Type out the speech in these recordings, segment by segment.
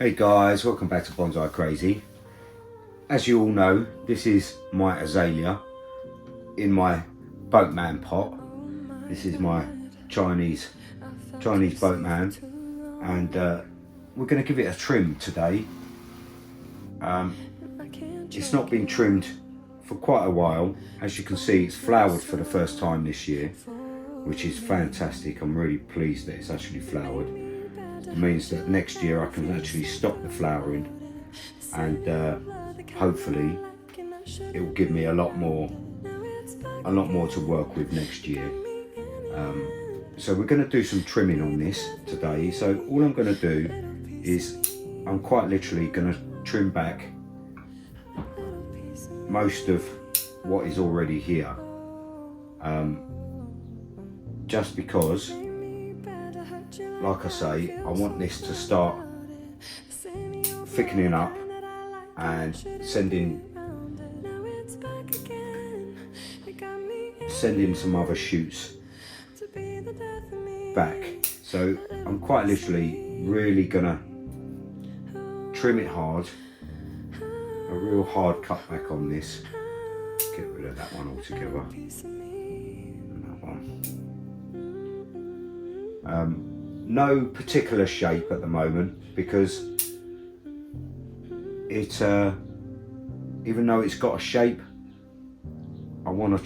Hey guys, welcome back to Bonsai Crazy. As you all know, this is my Azalea in my boatman pot. This is my Chinese boatman, and we're going to give it a trim today. It's not been trimmed for quite a while. As you can see, it's flowered for the first time this year, which is fantastic. I'm really pleased that it's actually flowered. It means that next year I can actually stop the flowering, and hopefully it will give me a lot more to work with next year. So we're going to do some trimming on this today. So all I'm going to do is I'm quite literally going to trim back most of what is already here, just because, like I say, I want this to start thickening up and sending some other shoots back. So I'm quite literally really gonna trim it hard, a real hard cut back on this. Get rid of that one altogether, and that one. No particular shape at the moment, because it even though it's got a shape, I do want to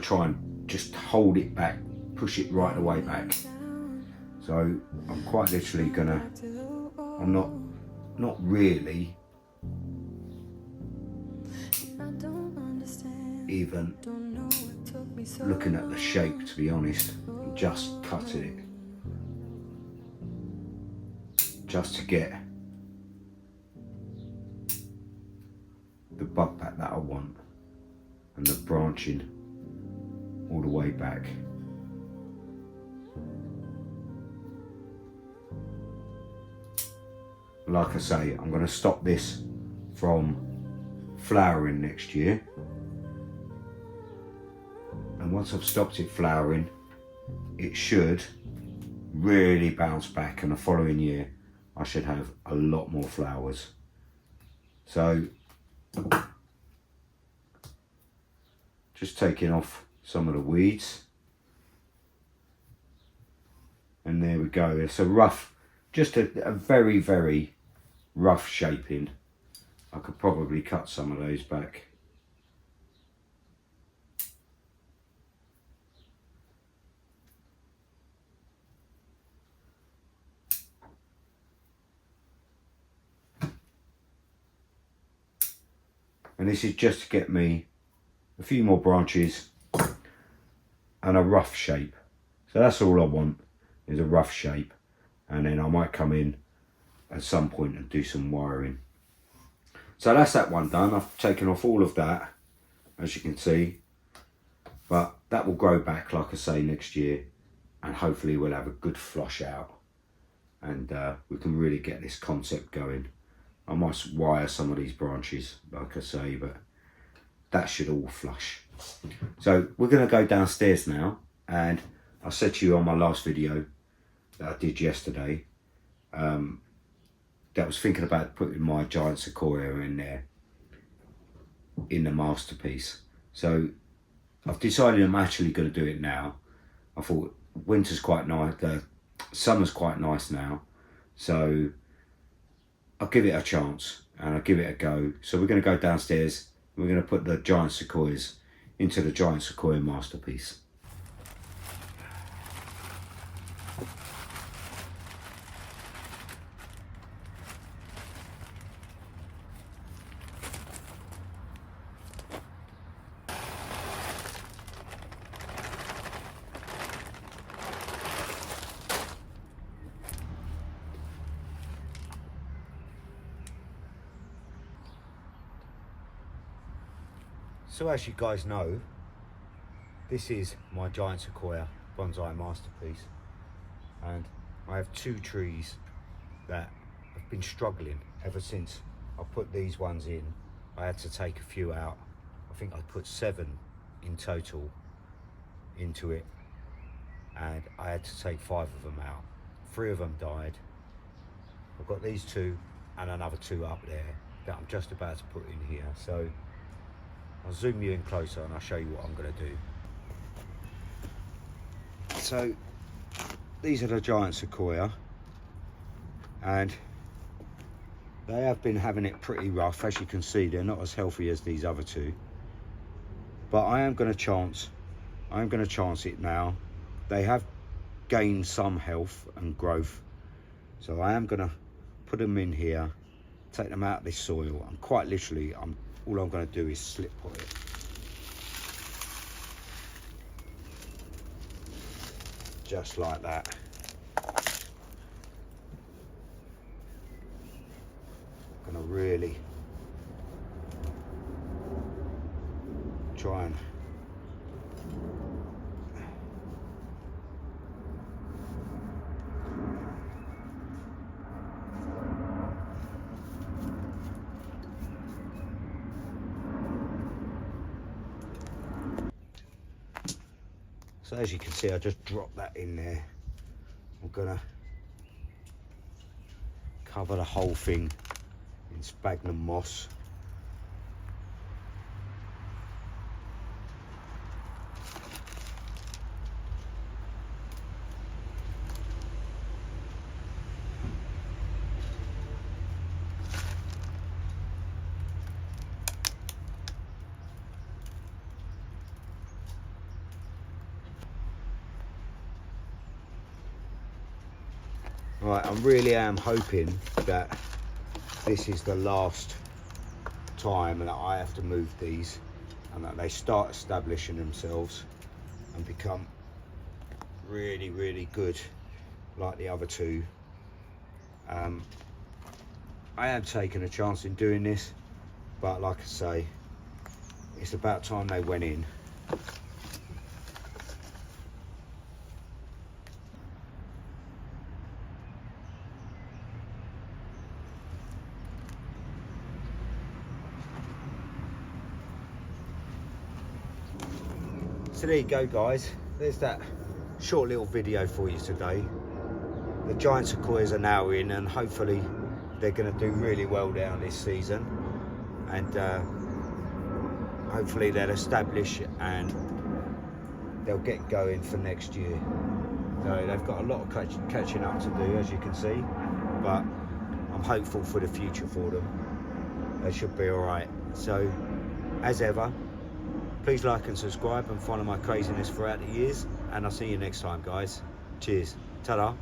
try and just hold it back, push it right away back. So I'm quite literally I'm not really even looking at the shape, to be honest. I'm just cutting it just to get the bud back that I want, and the branching all the way back. Like I say, I'm going to stop this from flowering next year, and once I've stopped it flowering, it should really bounce back, and the following year I should have a lot more flowers. So just taking off some of the weeds, and there we go. It's a rough, just a very, very rough shaping. I could probably cut some of those back. And this is just to get me a few more branches and a rough shape. So that's all I want, is a rough shape. And then I might come in at some point and do some wiring. So that's that one done. I've taken off all of that, as you can see. But that will grow back, like I say, next year. And hopefully we'll have a good flush out. And we can really get this concept going. I might wire some of these branches, like I say, but that should all flush. So we're going to go downstairs now, and I said to you on my last video that I did yesterday, that I was thinking about putting my giant sequoia in there, in the masterpiece. So I've decided I'm actually going to do it now. I thought winter's quite nice, summer's quite nice now, so I'll give it a chance and I'll give it a go. So we're going to go downstairs. We're going to put the giant sequoias into the giant sequoia masterpiece. So as you guys know, this is my giant sequoia bonsai masterpiece, and I have two trees that have been struggling ever since I put these ones in. I had to take a few out. I think I put 7 in total into it, and I had to take 5 of them out. 3 of them died. I've got these 2 and another 2 up there that I'm just about to put in here. So I'll zoom you in closer and I'll show you what I'm going to do. So these are the giant sequoia, and they have been having it pretty rough. As you can see, they're not as healthy as these other 2, but I am going to chance it now. They have gained some health and growth, so I am going to put them in here, take them out of this soil, and quite literally all I'm going to do is slip pot it. Just like that. I'm going to really try and so as you can see, I just dropped that in there. I'm gonna cover the whole thing in sphagnum moss. Right, I really am hoping that this is the last time that I have to move these, and that they start establishing themselves and become really, really good like the other 2. I am taking a chance in doing this, but like I say, it's about time they went in. So there you go, guys. There's that short little video for you today. The giant sequoias are now in, and hopefully they're going to do really well down this season, and hopefully they'll establish and they'll get going for next year. So they've got a lot of catching up to do, as you can see, but I'm hopeful for the future for them. They should be all right. So as ever, please like and subscribe and follow my craziness throughout the years, and I'll see you next time, guys. Cheers. Ta-da.